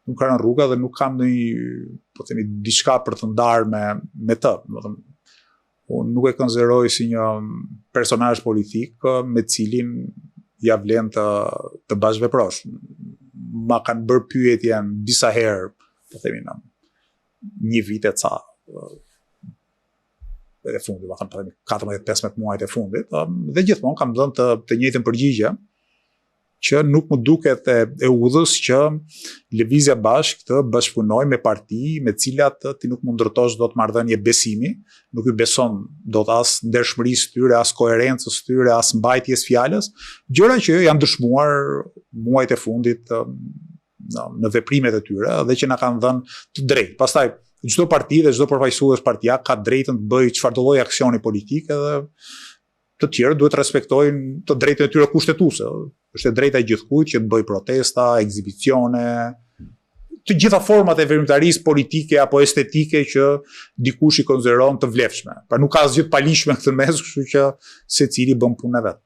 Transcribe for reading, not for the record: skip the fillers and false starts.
nuk ka rënë rruga dhe nuk kam po themi diçka për të ndarë me të. Unë nuk e konsideroj si një personazh politik me cilin ja vlen të bashkëveprosh. Ma kanë bërë pyetjen disa herë, po themi në një vit e ca, e fundit, po themi 14-15 muajt e fundit, dhe gjithmonë kam dhënë të njëjtën përgjigje, që nuk më duket e udhës që lëvizja bashkë të bashkëpunoj me parti me cilat ti nuk mund ndërtosh dot marrëdhënie besimi, nuk i beson dot as ndershmërisë tyre, as koherencës tyre, as mbajtjes fjalës, gjëra që janë dëshmuar muajt e fundit në veprimet e tyre dhe që na kanë dhënë të drejtë. Pastaj çdo parti dhe çdo përfaqësues partia ka drejtën të bëjë çfarëdo lloj aksioni politik dhe të tjerë duhet të respektojnë të drejtën e tyre kushtetuese. Është e drejta e gjithkujt që të bëjë protesta, ekzibicione, të gjitha format e veprimtarisë politike apo estetike që dikush i konsideron të vlefshme. Pra nuk ka asgjë të paligjshme këtë mes, kështu që secili bën punën e vet.